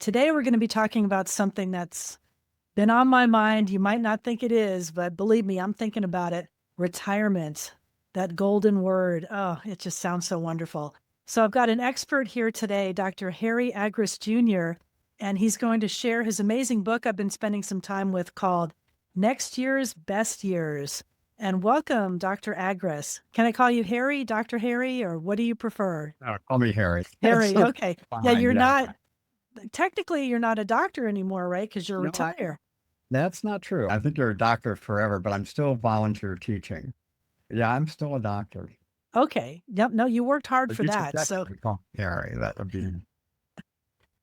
Today, we're going to be talking about something that's been on my mind. You might not think it is, but believe me, I'm thinking about it. Retirement, that golden word. Oh, it just sounds so wonderful. So, I've got an expert here today, Dr. Harry Agress Jr., and he's going to share his amazing book I've been spending some time with called Next Year's Best Years. And welcome, Dr. Agress. Can I call you Harry, Dr. Harry, or what do you prefer? Call me Harry. That's Harry, okay. Yeah, fine. you're Yeah. not technically you're not a doctor anymore, right? Because you're No, retired. that's not true. I think you're a doctor forever, but I'm still volunteer teaching. Yeah, I'm still a doctor. Okay. Yep. No, you worked hard But for you should that. So definitely call me Harry. That would be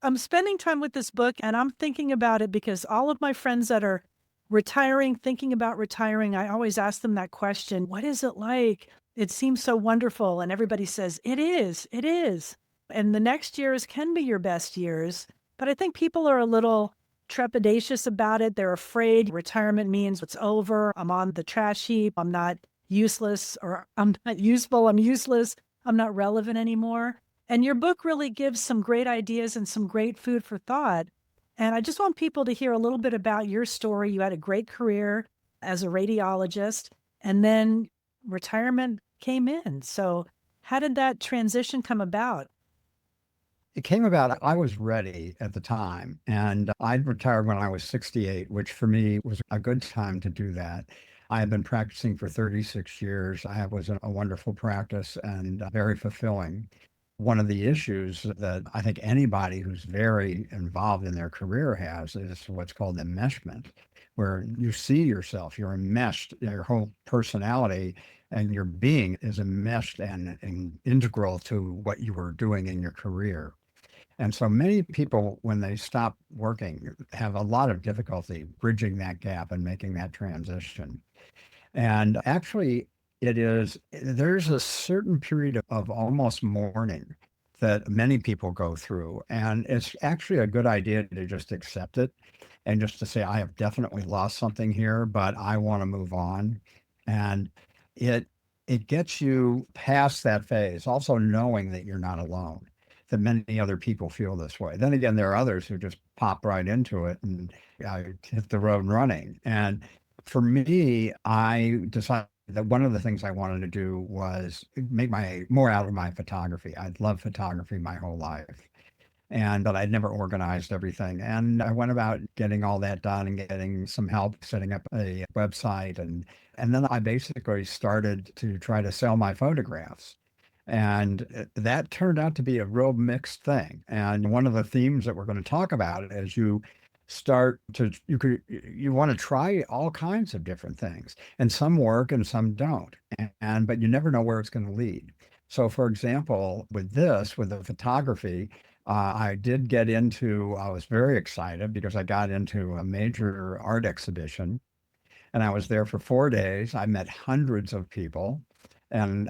I'm spending time with this book and I'm thinking about it because all of my friends that are retiring, thinking about retiring, I always ask them that question. What is it like? It seems so wonderful. And everybody says, it is. It is. And the next years can be your best years. But I think people are a little trepidatious about it. They're afraid retirement means it's over. I'm on the trash heap. I'm not useless, or I'm not useful. I'm useless. I'm not relevant anymore. And your book really gives some great ideas and some great food for thought. And I just want people to hear a little bit about your story. You had a great career as a radiologist, and then retirement came in. So, how did that transition come about? it came about. I was ready at the time, and I'd retired when I was 68, which for me was a good time to do that. I had been practicing for 36 years. I was in a wonderful practice and very fulfilling. One of the issues that I think anybody who's very involved in their career has is what's called enmeshment, where you see yourself, you're enmeshed, your whole personality and your being is enmeshed and integral to what you were doing in your career. And so many people, when they stop working, have a lot of difficulty bridging that gap and making that transition. And actually, there's a certain period of almost mourning that many people go through. And it's actually a good idea to just accept it and just to say, I have definitely lost something here, but I want to move on. And it it gets you past that phase, also knowing that you're not alone, that many other people feel this way. Then again, there are others who just pop right into it and hit the road running. And for me, I decided that one of the things I wanted to do was make my more out of my photography. I'd loved photography my whole life, and but I'd never organized everything. And I went about getting all that done and getting some help setting up a website, and then I basically started to try to sell my photographs. And that turned out to be a real mixed thing. And one of the themes that we're going to talk about as you start to you want to try all kinds of different things, and some work and some don't, and but you never know where it's going to lead. So for example, with the photography, I did get into, I was very excited because I got into a major art exhibition and I was there for 4 days. I met hundreds of people, and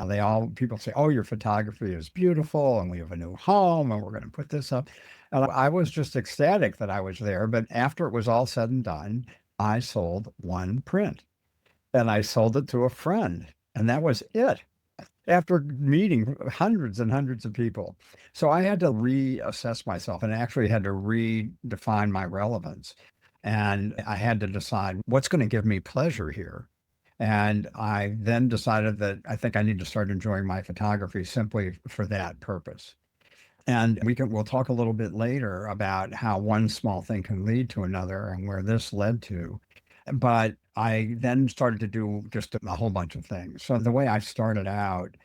people say, "Oh, your photography is beautiful, and we have a new home, and we're going to put this up." And I was just ecstatic that I was there. But after it was all said and done, I sold one print, and I sold it to a friend, and that was it. After meeting hundreds and hundreds of people. So I had to reassess myself and actually had to redefine my relevance. And I had to decide what's going to give me pleasure here. And I then decided that I think I need to start enjoying my photography simply for that purpose. And we'll talk a little bit later about how one small thing can lead to another and where this led to. But I then started to do just a whole bunch of things. So the way I started out,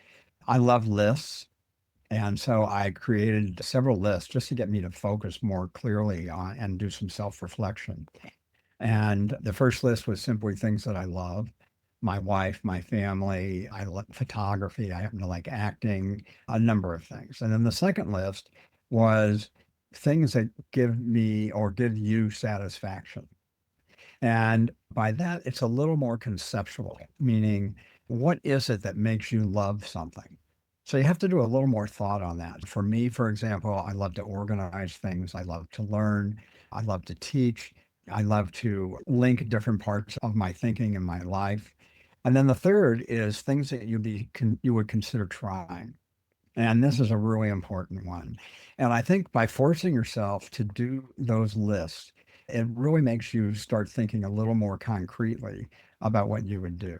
I love lists. And so I created several lists just to get me to focus more clearly on and do some self-reflection. And the first list was simply things that I love. My wife, my family, I love photography, I happen to like acting, a number of things. And then the second list was things that give me or give you satisfaction. And by that, it's a little more conceptual, meaning what is it that makes you love something? So you have to do a little more thought on that. For me, for example, I love to organize things. I love to learn. I love to teach. I love to link different parts of my thinking in my life. And then the third is things that you would consider trying. And this is a really important one. And I think by forcing yourself to do those lists, it really makes you start thinking a little more concretely about what you would do.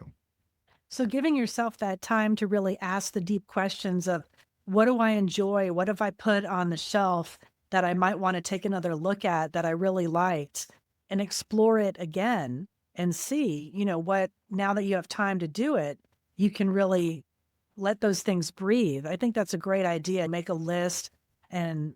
So giving yourself that time to really ask the deep questions of what do I enjoy? What have I put on the shelf that I might want to take another look at that I really liked and explore it again and see, what now that you have time to do it, you can really let those things breathe. I think that's a great idea. Make a list and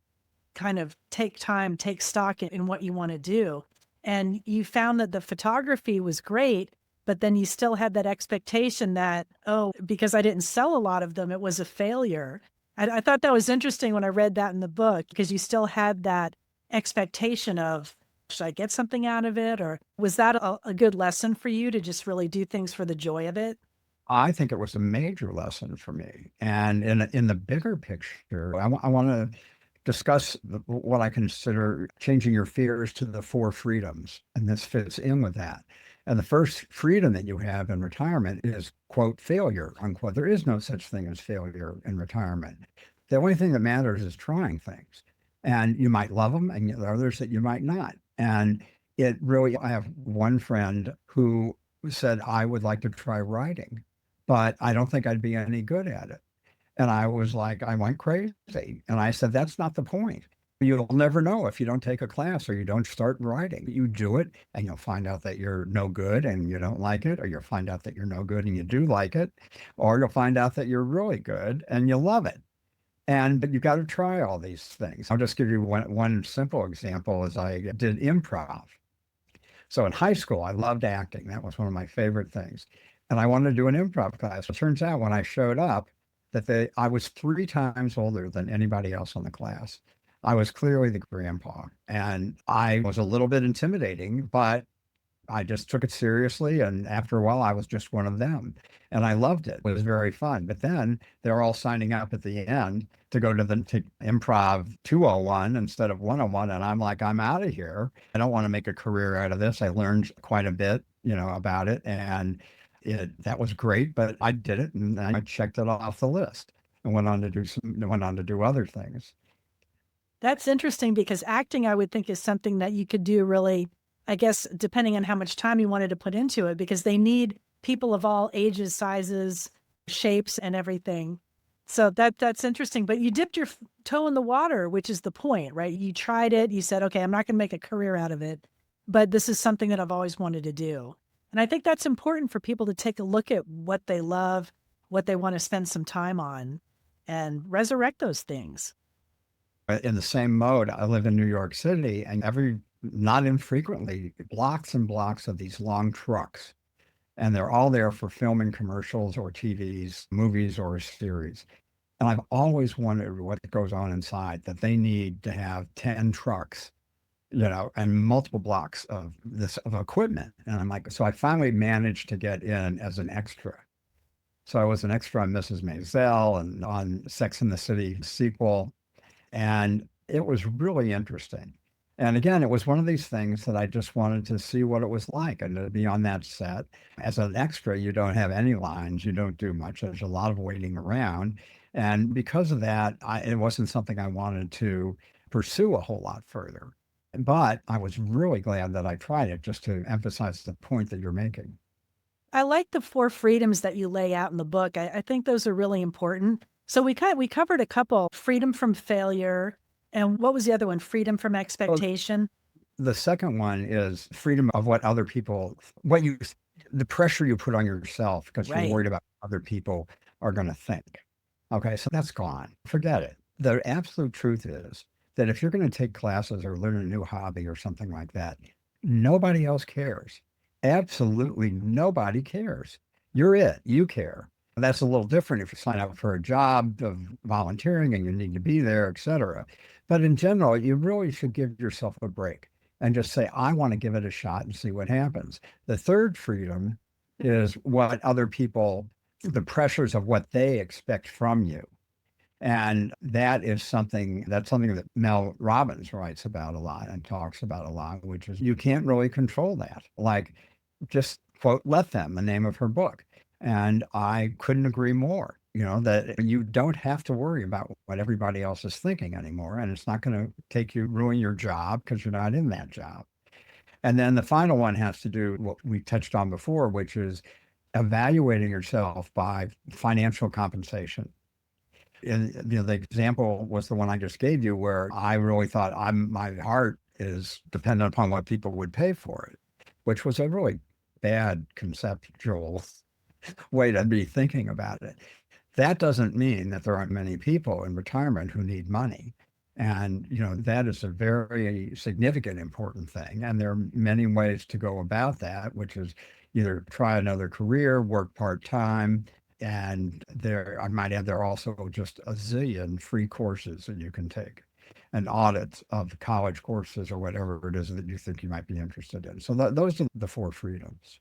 kind of take time, take stock in what you want to do. And you found that the photography was great, but then you still had that expectation that, oh, because I didn't sell a lot of them, it was a failure. I thought that was interesting when I read that in the book because you still had that expectation of, should I get something out of it? Or was that a good lesson for you to just really do things for the joy of it? I think it was a major lesson for me. And in the bigger picture, I want to discuss what I consider changing your fears to the four freedoms. And this fits in with that. And the first freedom that you have in retirement is, quote, failure, unquote. There is no such thing as failure in retirement. The only thing that matters is trying things. And you might love them, and there are others that you might not. And it really, I have one friend who said, I would like to try writing, but I don't think I'd be any good at it. And I was like, I went crazy. And I said, that's not the point. You'll never know if you don't take a class or you don't start writing. You do it and you'll find out that you're no good and you don't like it, or you'll find out that you're no good and you do like it, or you'll find out that you're really good and you love it. And but you've got to try all these things. I'll just give you one simple example is I did improv. So in high school, I loved acting. That was one of my favorite things. And I wanted to do an improv class. It turns out when I showed up that I was 3 times older than anybody else in the class. I was clearly the grandpa. And I was a little bit intimidating, but I just took it seriously. And after a while, I was just one of them. And I loved it. It was very fun. But then they're all signing up at the end to go to improv 201 instead of 101. And I'm like, I'm out of here. I don't want to make a career out of this. I learned quite a bit, about it. And that was great, but I did it and I checked it off the list and went on to do other things. That's interesting because acting, I would think, is something that you could do really, I guess, depending on how much time you wanted to put into it, because they need people of all ages, sizes, shapes, and everything. So that's interesting. But you dipped your toe in the water, which is the point, right? You tried it. You said, okay, I'm not going to make a career out of it, but this is something that I've always wanted to do. And I think that's important for people to take a look at what they love, what they want to spend some time on, and resurrect those things. In the same mode, I live in New York City and not infrequently, blocks and blocks of these long trucks. And they're all there for filming commercials or TVs, movies or series. And I've always wondered what goes on inside that they need to have 10 trucks, and multiple blocks of equipment. And I'm like, so I finally managed to get in as an extra. So I was an extra on Mrs. Maisel and on Sex and the City sequel. And it was really interesting. And again, it was one of these things that I just wanted to see what it was like and to be on that set. As an extra, you don't have any lines, you don't do much. There's a lot of waiting around. And because of that, it wasn't something I wanted to pursue a whole lot further. But I was really glad that I tried it just to emphasize the point that you're making. I like the four freedoms that you lay out in the book. I think those are really important. So we covered a couple: freedom from failure, and what was the other one? Freedom from Well, expectation. the second one is freedom of what other people, the pressure you put on yourself because you're Right. worried about what other people are going to think. Okay, so that's gone. Forget it. The absolute truth is that if you're going to take classes or learn a new hobby or something like that, nobody else cares. Absolutely nobody cares. You're it. You care. That's a little different if you sign up for a job of volunteering and you need to be there, et cetera. But in general, you really should give yourself a break and just say, I want to give it a shot and see what happens. The third freedom is what other people, the pressures of what they expect from you. And that's something that Mel Robbins writes about a lot and talks about a lot, which is you can't really control that. Like, just quote, let them, the name of her book. And I couldn't agree more. that you don't have to worry about what everybody else is thinking anymore. And it's not going to ruin your job because you're not in that job. And then the final one has to do what we touched on before, which is evaluating yourself by financial compensation. And the example was the one I just gave you, where I really thought my heart is dependent upon what people would pay for it, which was a really bad conceptual way to be thinking about it. That doesn't mean that there aren't many people in retirement who need money. And, that is a very significant, important thing. And there are many ways to go about that, which is either try another career, work part-time. And I might add, there are also just a zillion free courses that you can take and audits of college courses or whatever it is that you think you might be interested in. So those are the four freedoms.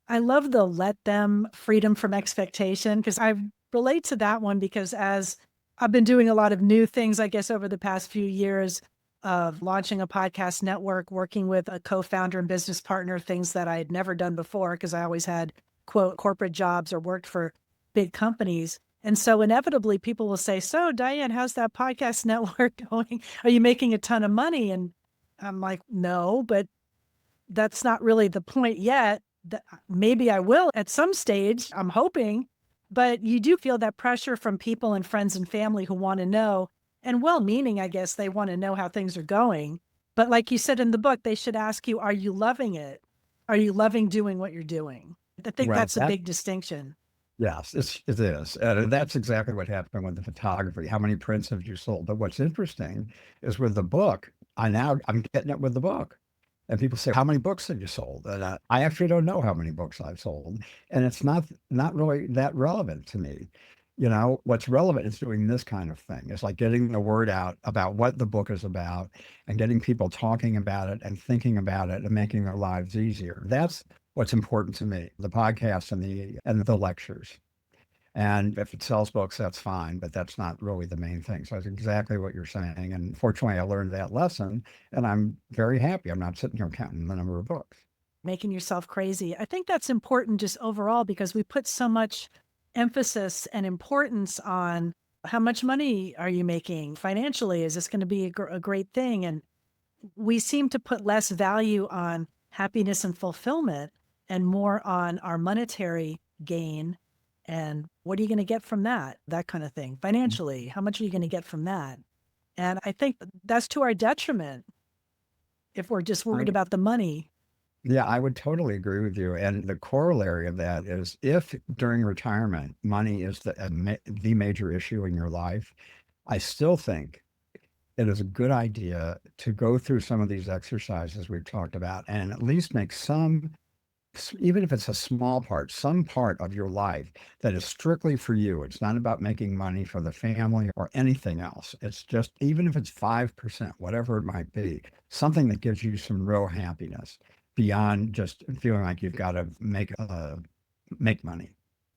I love the let them freedom from expectation because I relate to that one because as I've been doing a lot of new things, I guess, over the past few years of launching a podcast network, working with a co-founder and business partner, things that I had never done before because I always had, quote, corporate jobs or worked for big companies. And so inevitably people will say, so Diane, how's that podcast network going? Are you making a ton of money? And I'm like, no, but that's not really the point yet. Maybe I will at some stage, I'm hoping, but you do feel that pressure from people and friends and family who want to know, and well meaning, I guess they want to know how things are going. But like you said in the book, they should ask you, are you loving it? Are you loving doing what you're doing? I think Well, that's a big distinction. yes, it is. And that's exactly what happened with the photography. How many prints have you sold? But what's interesting is with the book, I'm getting it with the book. And people say, how many books have you sold? And I actually don't know how many books I've sold. And it's not really that relevant to me. What's relevant is doing this kind of thing. It's like getting the word out about what the book is about and getting people talking about it and thinking about it and making their lives easier. That's what's important to me, the podcast and the lectures. And if it sells books, that's fine, but that's not really the main thing. So that's exactly what you're saying. And fortunately, I learned that lesson, and I'm very happy. I'm not sitting here counting the number of books. Making yourself crazy. I think that's important just overall because we put so much emphasis and importance on how much money are you making financially? Is this going to be a great thing? And we seem to put less value on happiness and fulfillment and more on our monetary gain. And what are you going to get from that? That kind of thing. Financially, how much are you going to get from that? And I think that's to our detriment if we're just worried I, about the money. yeah, I would totally agree with you. And the corollary of that is if during retirement, money is the major issue in your life, I still think it is a good idea to go through some of these exercises we've talked about and at least make even if it's a small part, some part of your life that is strictly for you. It's not about making money for the family or anything else. It's just, even if it's 5%, whatever it might be, something that gives you some real happiness beyond just feeling like you've got to make money.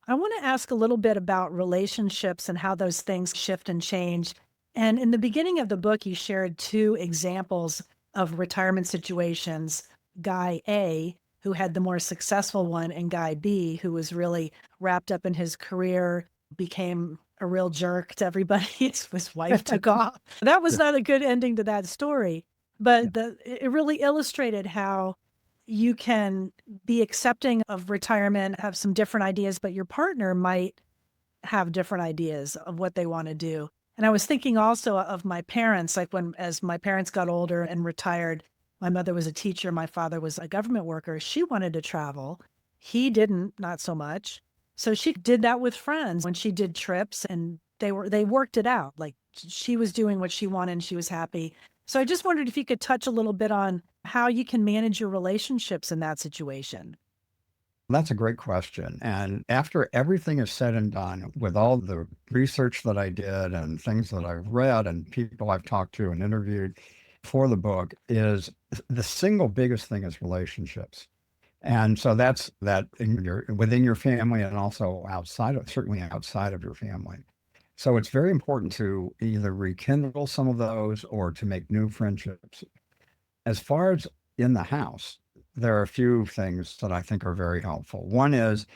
I want to ask a little bit about relationships and how those things shift and change. And in the beginning of the book, you shared two examples of retirement situations: Guy A, who had the more successful one, and Guy B, who was really wrapped up in his career, became a real jerk to everybody. His wife took off. That was Yeah. not a good ending to that story, but it really illustrated how you can be accepting of retirement, have some different ideas, but your partner might have different ideas of what they want to do. And I was thinking also of my parents, like as my parents got older and retired, my mother was a teacher, my father was a government worker. She wanted to travel. He didn't, not so much. So she did that with friends when she did trips and they worked it out. Like she was doing what she wanted and she was happy. So I just wondered if you could touch a little bit on how you can manage your relationships in that situation. That's a great question. And after everything is said and done, with all the research that I did and things that I've read and people I've talked to and interviewed for the book, is the single biggest thing is relationships. And so that's that within your family and also certainly outside of your family. So it's very important to either rekindle some of those or to make new friendships. As far as in the house, there are a few things that I think are very helpful. One is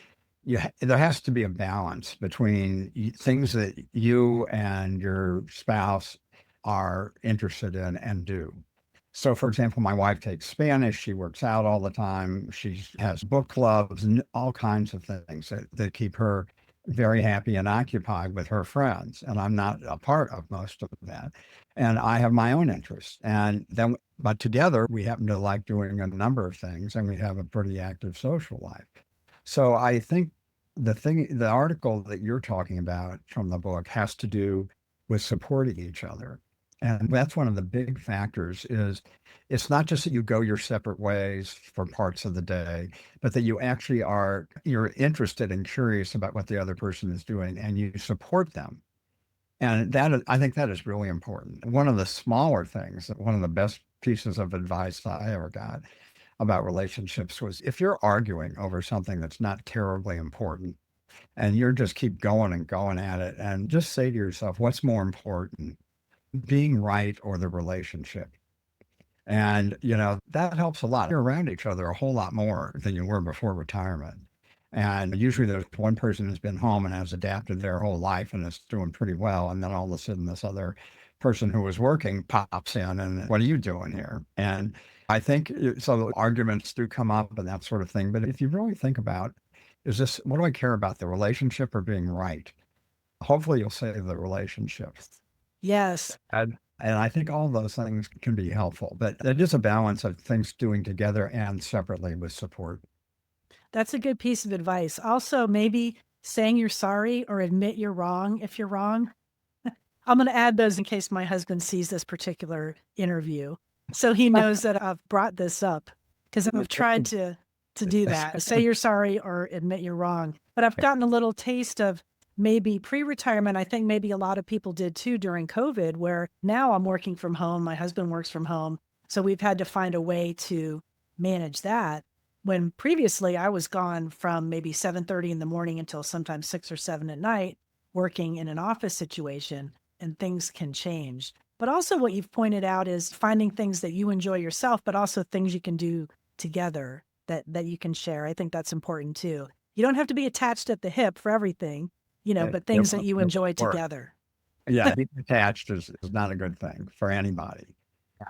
there has to be a balance between things that you and your spouse are interested in and do. So, for example, my wife takes Spanish. She works out all the time. She has book clubs and all kinds of things that keep her very happy and occupied with her friends. And I'm not a part of most of that. And I have my own interests. And then, but together, we happen to like doing a number of things and we have a pretty active social life. So I think the article that you're talking about from the book has to do with supporting each other. And that's one of the big factors is it's not just that you go your separate ways for parts of the day, but that you're interested and curious about what the other person is doing and you support them. And I think that is really important. One of the smaller things, one of the best pieces of advice that I ever got about relationships was if you're arguing over something that's not terribly important and you're just keep going and going at it and just say to yourself, what's more important, being right or the relationship? And, that helps a lot. You're around each other a whole lot more than you were before retirement. And usually there's one person who's been home and has adapted their whole life and is doing pretty well. And then all of a sudden, this other person who was working pops in and what are you doing here? And I think so arguments do come up and that sort of thing. But if you really think about, what do I care about, the relationship or being right? Hopefully you'll say the relationship. Yes, And I think all those things can be helpful, but it is a balance of things doing together and separately with support. that's a good piece of advice. Also, maybe saying you're sorry or admit you're wrong if you're wrong. I'm going to add those in case my husband sees this particular interview. So he knows that I've brought this up because I've tried to do that. Say you're sorry or admit you're wrong. But I've gotten a little taste of maybe pre-retirement. I think maybe a lot of people did too during COVID, where now I'm working from home. My husband works from home. So we've had to find a way to manage that. When previously I was gone from maybe 7:30 in the morning until sometimes 6 or 7 at night working in an office situation, and things can change. But also what you've pointed out is finding things that you enjoy yourself, but also things you can do together that you can share. I think that's important too. You don't have to be attached at the hip for everything, but It things that you won't enjoy work. together. Yeah, being attached is not a good thing for anybody.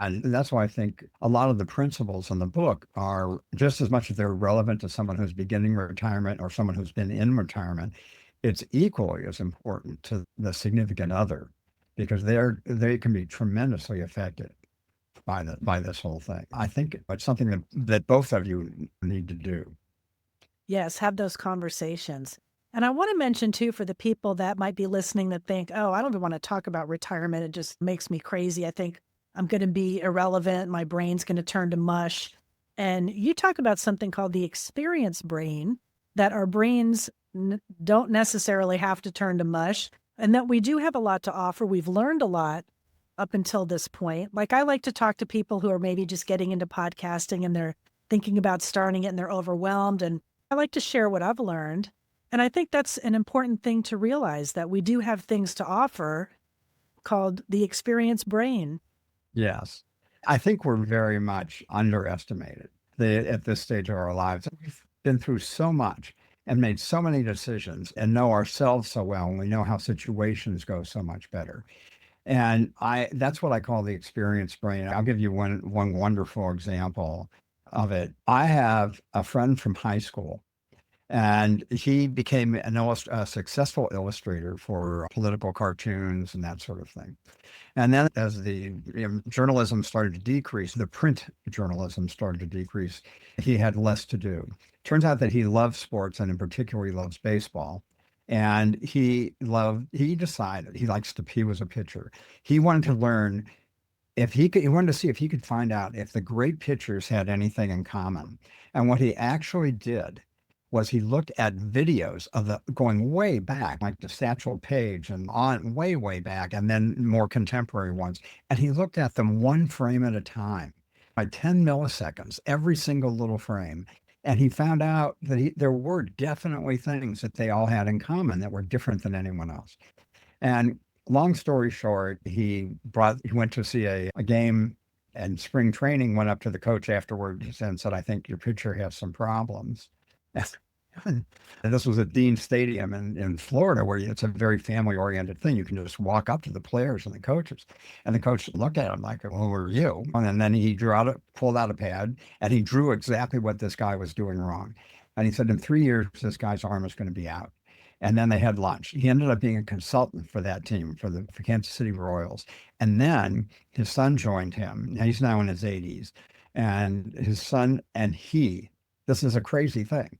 And that's why I think a lot of the principles in the book are just as much as they're relevant to someone who's beginning retirement or someone who's been in retirement, it's equally as important to the significant other because they can be tremendously affected by this whole thing. I think it's something that both of you need to do. Yes, have those conversations. And I want to mention too, for the people that might be listening that think, oh, I don't even want to talk about retirement. It just makes me crazy. I think I'm going to be irrelevant. My brain's going to turn to mush. And you talk about something called the experience brain, that our brains don't necessarily have to turn to mush, and that we do have a lot to offer. We've learned a lot up until this point. Like I like to talk to people who are maybe just getting into podcasting and they're thinking about starting it and they're overwhelmed. And I like to share what I've learned. And I think that's an important thing to realize, that we do have things to offer called the experience brain. Yes. I think we're very much underestimated at this stage of our lives. We've been through so much and made so many decisions and know ourselves so well, and we know how situations go so much better. And that's what I call the experience brain. I'll give you one wonderful example of it. I have a friend from high school, and he became a successful illustrator for political cartoons and that sort of thing. And then as the journalism started to decrease, the print journalism started to decrease, he had less to do. Turns out that he loves sports, and in particular, he loves baseball. And he decided he was a pitcher. He wanted to learn he wanted to see if he could find out if the great pitchers had anything in common. And what he actually did was he looked at videos of the going way back, like the Satchel Paige and on way, way back, and then more contemporary ones. And he looked at them one frame at a time, by 10 milliseconds, every single little frame. And he found out that there were definitely things that they all had in common that were different than anyone else. And long story short, he went to see a game and spring training, went up to the coach afterwards and said, I think your pitcher has some problems. And this was at Dean Stadium in Florida, where it's a very family oriented thing. You can just walk up to the players and the coaches, and the coach looked at him like, "Well, who are you?" And then he pulled out a pad, and he drew exactly what this guy was doing wrong. And he said, in 3 years, this guy's arm is going to be out. And then they had lunch. He ended up being a consultant for that team, for Kansas City Royals. And then his son joined him. Now he's now in his 80s. And his son and this is a crazy thing,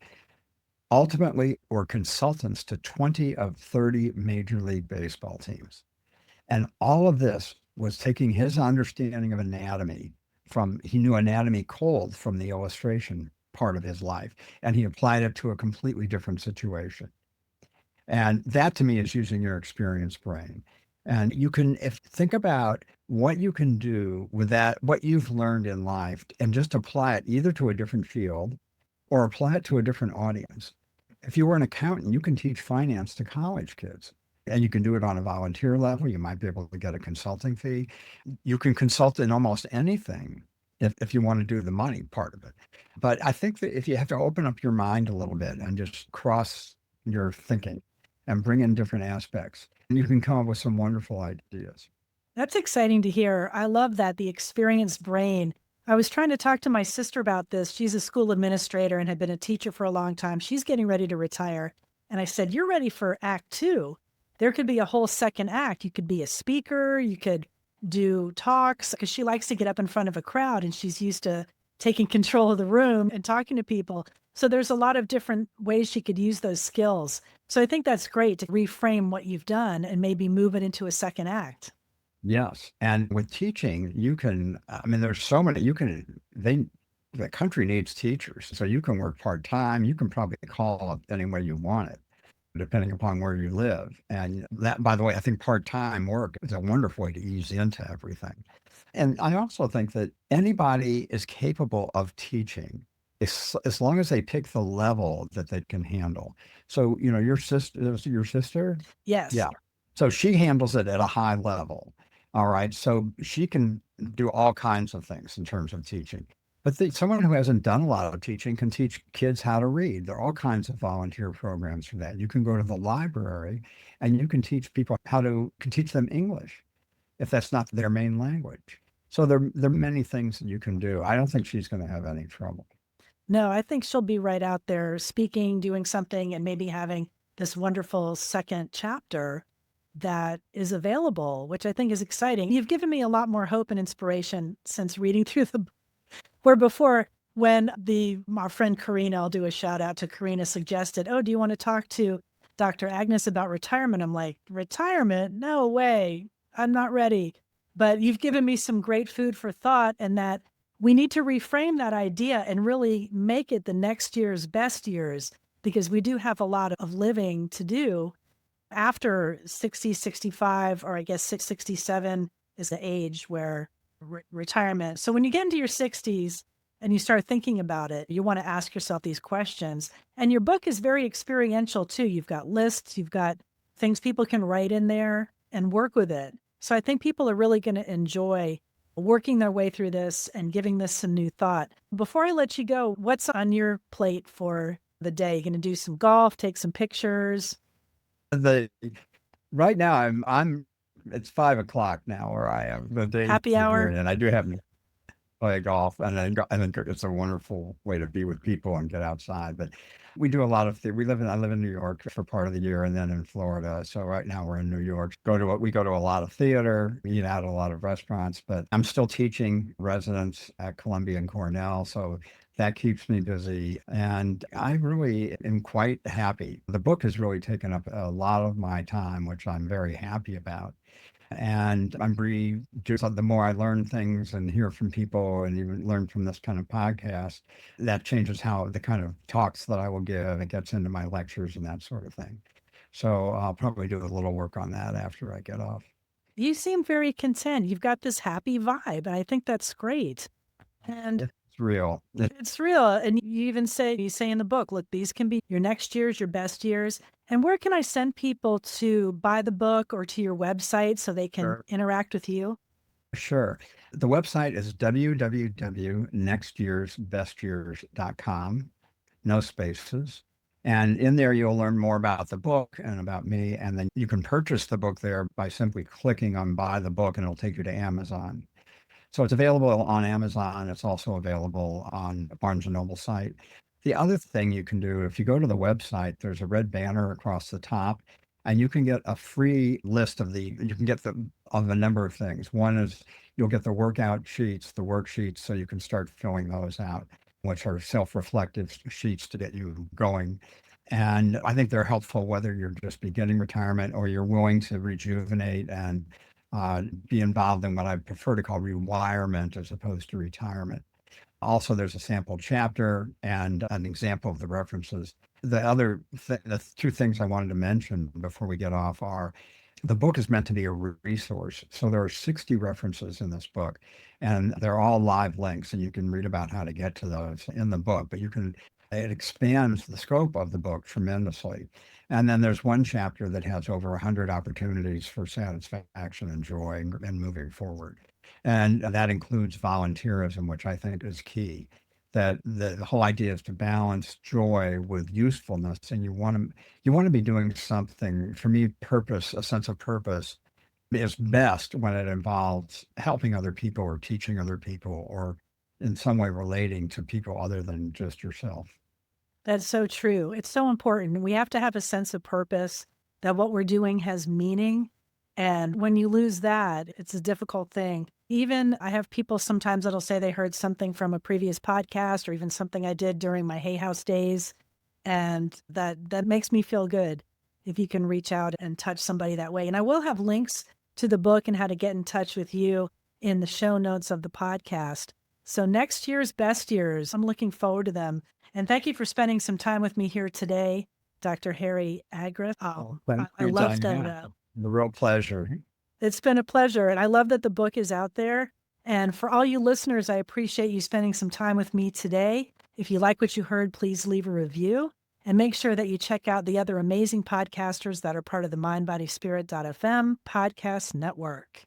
ultimately were consultants to 20 of 30 Major League Baseball teams. And all of this was taking his understanding of anatomy he knew anatomy cold from the illustration part of his life, and he applied it to a completely different situation. And that to me is using your experience brain. And you can if think about what you can do with that, what you've learned in life, and just apply it either to a different field or apply it to a different audience. If you were an accountant, you can teach finance to college kids. And you can do it on a volunteer level. You might be able to get a consulting fee. You can consult in almost anything if you want to do the money part of it. But I think that if you have to open up your mind a little bit and just cross your thinking and bring in different aspects, you can come up with some wonderful ideas. That's exciting to hear. I love that, the experienced brain. I was trying to talk to my sister about this. She's a school administrator and had been a teacher for a long time. She's getting ready to retire. And I said, "You're ready for act two. There could be a whole second act. You could be a speaker, you could do talks," because she likes to get up in front of a crowd and she's used to taking control of the room and talking to people. So there's a lot of different ways she could use those skills. So I think that's great to reframe what you've done and maybe move it into a second act. Yes. And with teaching, I mean, there's so many, the country needs teachers. So you can work part time. You can probably call up any way you want it, depending upon where you live. And that, by the way, I think part time work is a wonderful way to ease into everything. And I also think that anybody is capable of teaching as long as they pick the level that they can handle. So, your sister? Yes. Yeah. So she handles it at a high level. All right. So she can do all kinds of things in terms of teaching. But someone who hasn't done a lot of teaching can teach kids how to read. There are all kinds of volunteer programs for that. You can go to the library and you can teach people can teach them English if that's not their main language. So there are many things that you can do. I don't think she's going to have any trouble. No, I think she'll be right out there speaking, doing something, and maybe having this wonderful second chapter that is available, which I think is exciting. You've given me a lot more hope and inspiration since reading through the where before when our friend Karina, I'll do a shout out to Karina, suggested, "Oh, do you want to talk to Dr. Agnes about retirement?" I'm like, "Retirement? No way. I'm not ready." But you've given me some great food for thought, and that we need to reframe that idea and really make it the next year's best years, because we do have a lot of living to do after 60, 65, or I guess 67 is the age where retirement. So when you get into your 60s and you start thinking about it, you want to ask yourself these questions. And your book is very experiential too. You've got lists, you've got things people can write in there and work with it. So I think people are really going to enjoy working their way through this and giving this some new thought. Before I let you go, what's on your plate for the day? You going to do some golf, take some pictures? The Right now I'm it's 5 o'clock now where I am. The day Happy is here, hour? and I do have to play golf, and I think it's a wonderful way to be with people and get outside. But we do a lot of I live in New York for part of the year, and then in Florida. So right now we're in New York. We go to a lot of theater, we eat out at a lot of restaurants. But I'm still teaching residents at Columbia and Cornell, so that keeps me busy. And I really am quite happy. The book has really taken up a lot of my time, which I'm very happy about. And the more I learn things and hear from people and even learn from this kind of podcast, that changes how the kind of talks that I will give. It gets into my lectures and that sort of thing. So I'll probably do a little work on that after I get off. You seem very content. You've got this happy vibe, and I think that's great. And It's real. it's real. And you say in the book, look, these can be your next years, your best years. And where can I send people to buy the book or to your website so they can Sure. interact with you? Sure. The website is www.nextyearsbestyears.com. No spaces. And in there, you'll learn more about the book and about me. And then you can purchase the book there by simply clicking on buy the book, and it'll take you to Amazon. So it's available on Amazon. It's also available on the Barnes& and Noble site. The other thing you can do, if you go to the website, there's a red banner across the top, and you can get a free list you can get of a number of things. One is you'll get the workout sheets, the worksheets, so you can start filling those out, which are self-reflective sheets to get you going. And I think they're helpful whether you're just beginning retirement or you're willing to rejuvenate and be involved in what I prefer to call rewirement as opposed to retirement. Also, there's a sample chapter and an example of the references. The two things I wanted to mention before we get off are the book is meant to be a resource. So there are 60 references in this book, and they're all live links, and you can read about how to get to those in the book. But it expands the scope of the book tremendously. And then there's one chapter that has over 100 opportunities for satisfaction and joy and moving forward. And that includes volunteerism, which I think is key. That the whole idea is to balance joy with usefulness, and you want to be doing something. For me, purpose, a sense of purpose, is best when it involves helping other people or teaching other people or in some way relating to people other than just yourself. That's so true. It's so important. We have to have a sense of purpose, that what we're doing has meaning. And when you lose that, it's a difficult thing. Even I have people sometimes that'll say they heard something from a previous podcast or even something I did during my Hay House days. And that makes me feel good if you can reach out and touch somebody that way. And I will have links to the book and how to get in touch with you in the show notes of the podcast. So next year's best years, I'm looking forward to them. And thank you for spending some time with me here today, Dr. Harry Agress. Thank I you, love Diane. that. The real pleasure. It's been a pleasure. And I love that the book is out there. And for all you listeners, I appreciate you spending some time with me today. If you like what you heard, please leave a review and make sure that you check out the other amazing podcasters that are part of the MindBodySpirit.fm podcast network.